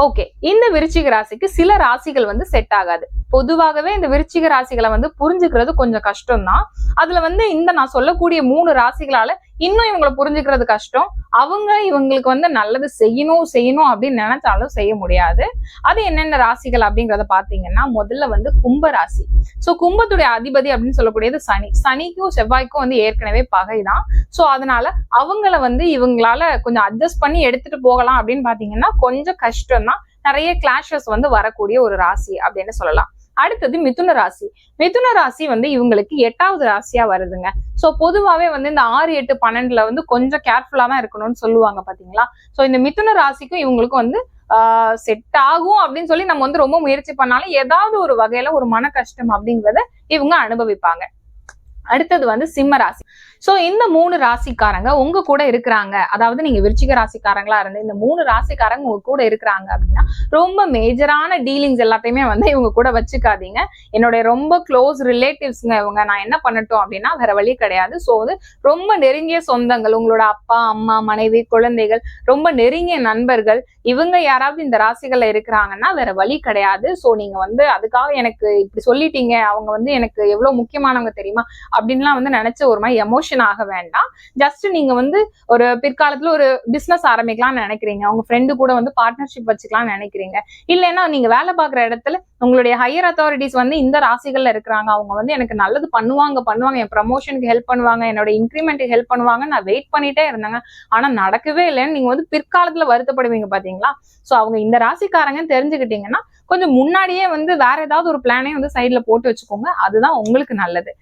Okay, இந்த விருச்சிக ராசிக்கு சில ராசிகள் வந்து செட் ஆகாது. பொதுவாகவே இந்த விருச்சிக ராசிகளை வந்து புரிஞ்சுக்கிறது கொஞ்சம் கஷ்டம் தான். அதுல வந்து இந்த நான் சொல்லக்கூடிய 3 ராசிகளால இன்னும் இவங்களை புரிஞ்சுக்கிறது கஷ்டம். இவங்களுக்கு வந்து நல்லது செய்யணும் அப்படின்னு நினைச்சாலும் செய்ய முடியாது. அது என்னென்ன ராசிகள் அப்படிங்கறத பாத்தீங்கன்னா, முதல்ல வந்து கும்ப ராசி. சோ கும்பத்துடைய அதிபதி அப்படின்னு சொல்லக்கூடியது சனி. சனிக்கும் செவ்வாய்க்கும் வந்து ஏற்கனவே பகைதான். சோ அதனால அவங்கள வந்து இவங்களால கொஞ்சம் அட்ஜஸ்ட் பண்ணி எடுத்துட்டு போகலாம் அப்படின்னு பாத்தீங்கன்னா கொஞ்சம் கஷ்டம் தான். நிறைய கிளாஷஸ் வந்து வரக்கூடிய ஒரு ராசி அப்படின்னு சொல்லலாம். அடுத்தது மிதுன ராசி. மிதுன ராசி வந்து இவங்களுக்கு 8வது ராசியா வருதுங்க. சோ பொதுவாவே வந்து இந்த 6, 8, 12 வந்து கொஞ்சம் கேர்ஃபுல்லா தான் இருக்கணும்னு சொல்லுவாங்க பாத்தீங்களா. சோ இந்த மிதுன ராசிக்கும் இவங்களுக்கும் வந்து செட் ஆகும் அப்படின்னு சொல்லி நம்ம வந்து ரொம்ப முயற்சி பண்ணாலும் ஏதாவது ஒரு வகையில ஒரு மன கஷ்டம் அப்படிங்கறத இவங்க அனுபவிப்பாங்க. அடுத்தது வந்து சிம்ம ராசி. சோ இந்த 3 ராசிக்காரங்க உங்க கூட இருக்கிறாங்க, அதாவது நீங்க விருச்சிக ராசிக்காரங்களா இருந்து இந்த 3 ராசிக்காரங்க உங்க கூட இருக்கிறாங்க அப்படின்னா ரொம்ப மேஜரான டீலிங்ஸ் எல்லாத்தையுமே வந்து இவங்க கூட வச்சுக்காதீங்க. என்னுடைய ரொம்ப க்ளோஸ் ரிலேட்டிவ்ஸ்ங்க இவங்க, நான் என்ன பண்ணட்டும் அப்படின்னா வேற வழி கிடையாது. சோ வந்து ரொம்ப நெருங்கிய சொந்தங்கள், உங்களோட அப்பா அம்மா மனைவி குழந்தைகள், ரொம்ப நெருங்கிய நண்பர்கள், இவங்க யாராவது இந்த ராசிகள்ல இருக்கிறாங்கன்னா வேற வழி கிடையாது. சோ நீங்க வந்து அதுக்காக எனக்கு இப்படி சொல்லிட்டீங்க, அவங்க வந்து எனக்கு எவ்வளவு முக்கியமானவங்க தெரியுமா அப்படின்லாம் வந்து நினைச்ச ஒரு மாதிரி எமோஷன் ஆக வேண்டாம். ஜஸ்ட் நீங்க வந்து ஒரு பிற்காலத்துல ஒரு பிசினஸ் ஆரம்பிக்கலாம்னு நினைக்கிறீங்க, உங்க ஃப்ரெண்டு கூட வந்து பார்ட்னர்ஷிப் வச்சுக்கலாம்னு நினைக்கிறீங்க, இல்லைன்னா நீங்க வேலை பார்க்குற இடத்துல உங்களுடைய ஹையர் அத்தாரிட்டிஸ் வந்து இந்த ராசிகள்ல இருக்கிறாங்க, அவங்க வந்து எனக்கு நல்லது பண்ணுவாங்க, என் ப்ரமோஷனுக்கு ஹெல்ப் பண்ணுவாங்க, என்னோட இன்க்ரிமெண்ட்டுக்கு ஹெல்ப் பண்ணுவாங்க, நான் வெயிட் பண்ணிட்டே இருந்தாங்க, ஆனா நடக்கவே இல்லைன்னு நீங்க வந்து பிற்காலத்துல வருத்தப்படுவீங்க பாத்தீங்களா. சோ அவங்க இந்த ராசிக்காரங்கன்னு தெரிஞ்சுக்கிட்டீங்கன்னா கொஞ்சம் முன்னாடியே வந்து வேற ஏதாவது ஒரு பிளானே வந்து சைட்ல போட்டு வச்சுக்கோங்க, அதுதான் உங்களுக்கு நல்லது.